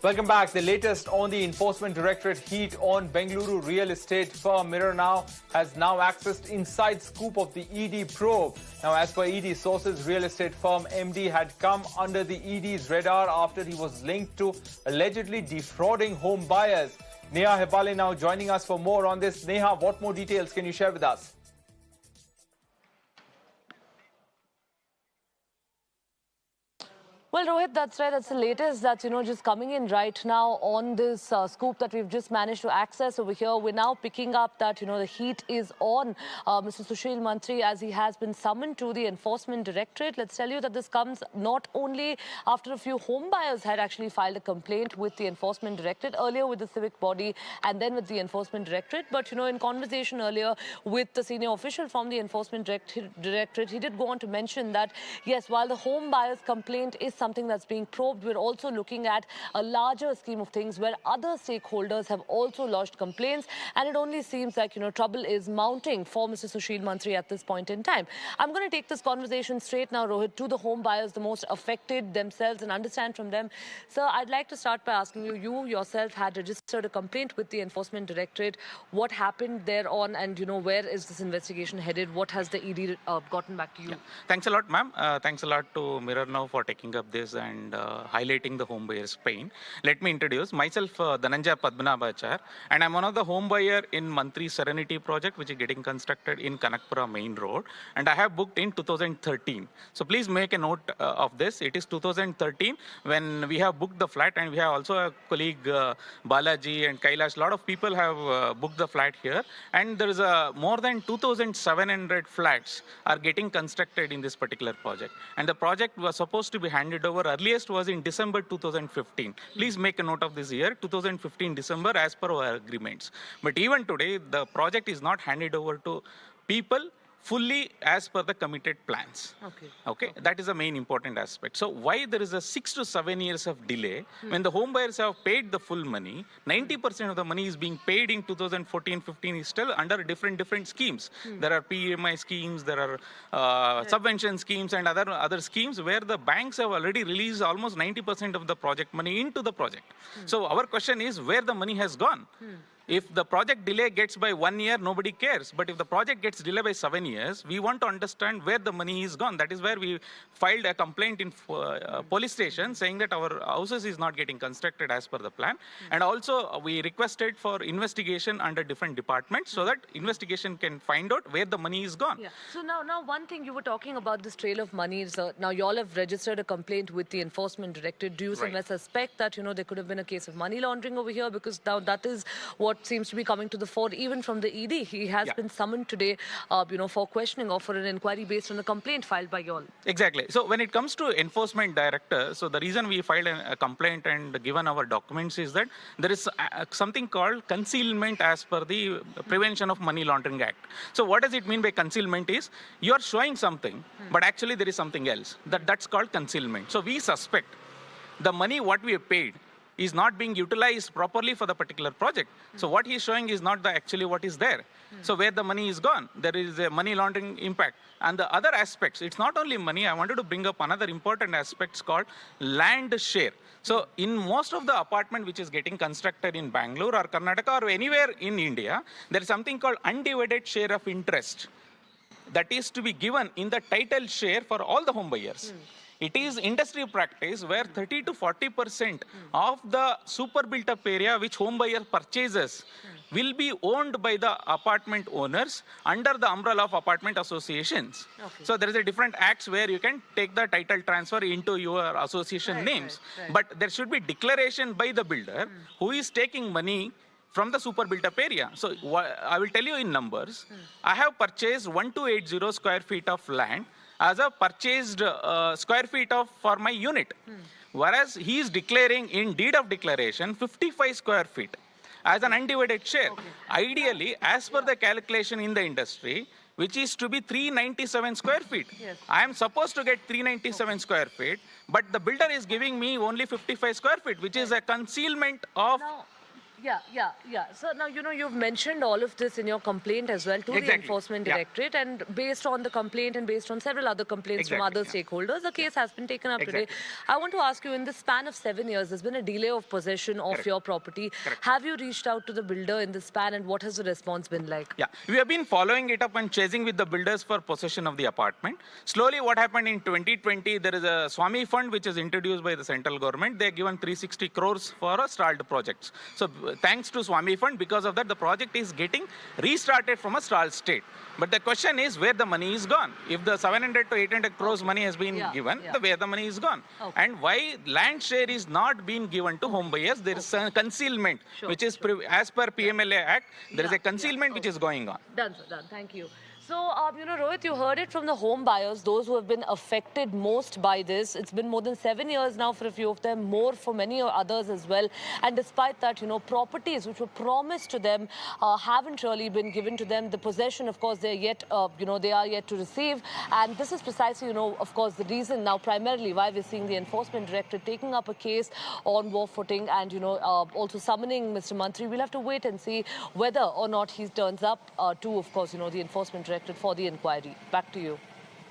Welcome back. The latest on the Enforcement Directorate heat on Bengaluru real estate firm Mirror Now has now accessed inside scoop of the ED probe. Now, as per ED sources, real estate firm MD had come under the ED's radar after he was linked to allegedly defrauding home buyers. Neha Hebale now joining us for more on this. Neha, what more details can you share with us? Well, Rohit, that's right. That's the latest that's, just coming in right now on this scoop that we've just managed to access over here. We're now picking up that, the heat is on Mr. Sushil Mantri as he has been summoned to the Enforcement Directorate. Let's tell you that this comes not only after a few home buyers had actually filed a complaint with the Enforcement Directorate, earlier with the civic body and then with the Enforcement Directorate. But, in conversation earlier with the senior official from the Enforcement Directorate, he did go on to mention that, yes, while the home buyers' complaint is something that's being probed, we're also looking at a larger scheme of things where other stakeholders have also lodged complaints, and it only seems like trouble is mounting for Mr. Sushil Mantri at this point in time. I'm going to take this conversation straight now, Rohit, to the home buyers, the most affected themselves, and understand from them. Sir, I'd like to start by asking you yourself had registered a complaint with the Enforcement Directorate. What happened thereon, and where is this investigation headed? What has the ED gotten back to you? Yeah. Thanks a lot, ma'am. Thanks a lot to Mirror Now for taking up this and highlighting the home buyer's pain. Let me introduce myself, Dhananjay Padmanabhachar, and I'm one of the home buyer in Mantri Serenity project, which is getting constructed in Kanakpura Main Road, and I have booked in 2013. So please make a note of this. It is 2013 when we have booked the flat, and we have also a colleague Balaji and Kailash. A lot of people have booked the flat here, and there is more than 2,700 flats are getting constructed in this particular project, and the project was supposed to be handed over. Earliest was in December 2015. Please make a note of this year, 2015 December, as per our agreements. But even today, the project is not handed over to people fully as per the committed plans. Okay. That is the main important aspect. So why there is a 6 to 7 years of delay when the home buyers have paid the full money? 90% of the money is being paid in 2014-15 is still under different schemes. There are PMI schemes, there are subvention schemes and other schemes where the banks have already released almost 90% of the project money into the project. So our question is where the money has gone. If the project delay gets by 1 year, nobody cares. But if the project gets delayed by 7 years, we want to understand where the money is gone. That is where we filed a complaint in police station saying that our houses is not getting constructed as per the plan. And also we requested for investigation under different departments so that investigation can find out where the money is gone. Yeah. So now one thing you were talking about this trail of money is now you all have registered a complaint with the Enforcement Directorate. Do you suspect that there could have been a case of money laundering over here? Because now that is what seems to be coming to the fore even from the ED. He has been summoned today, for questioning or for an inquiry based on a complaint filed by you all. Exactly. So when it comes to Enforcement Director, so the reason we filed a complaint and given our documents is that there is something called concealment as per the Prevention of Money Laundering Act. So what does it mean by concealment is you are showing something, but actually there is something else. That's called concealment. So we suspect the money what we have paid is not being utilized properly for the particular project. So what he's showing is not actually what is there. So where the money is gone, there is a money laundering impact. And the other aspects, it's not only money, I wanted to bring up another important aspect called land share. So in most of the apartment which is getting constructed in Bangalore or Karnataka or anywhere in India, there is something called undivided share of interest that is to be given in the title share for all the home buyers. It is industry practice where 30 to 40% of the super built up area which home buyer purchases will be owned by the apartment owners under the umbrella of apartment associations. So there is a different acts where you can take the title transfer into your association names. But there should be declaration by the builder who is taking money from the super built up area. So I will tell you in numbers. I have purchased 1280 square feet of land as a purchased square feet for my unit. Whereas he is declaring in deed of declaration 55 square feet as an undivided share. Ideally, as per the calculation in the industry, which is to be 397 square feet. I am supposed to get 397 square feet, but the builder is giving me only 55 square feet, which is a concealment of Yeah. So now, you've mentioned all of this in your complaint as well to the Exactly. Enforcement Yeah. Directorate, and based on the complaint and based on several other complaints from Exactly, other yeah. stakeholders, the case has been taken up today. Exactly. I want to ask you, in the span of 7 years, there's been a delay of possession of Correct. your property. Correct. Have you reached out to the builder in this span, and what has the response been like? Yeah, we have been following it up and chasing with the builders for possession of the apartment. Slowly, what happened in 2020, there is a Swami Fund which is introduced by the central government. They're given 360 crores for stalled projects. So, thanks to Swami Fund, because of that, the project is getting restarted from a stalled state. But the question is where the money is gone. If the 700 to 800 crores money has been given, where the money is gone. Okay. And why land share is not being given to home buyers, there is a concealment, which is as per PMLA Act, there is a concealment which is going on. Done, sir, done. Thank you. So, Rohit, you heard it from the home buyers, those who have been affected most by this. It's been more than 7 years now for a few of them, more for many others as well. And despite that, properties which were promised to them haven't really been given to them. The possession, of course, they're yet, they are yet to receive. And this is precisely, of course, the reason now primarily why we're seeing the Enforcement Directorate taking up a case on war footing and, also summoning Mr. Mantri. We'll have to wait and see whether or not he turns up to, of course, the Enforcement Directorate for the inquiry. Back to you.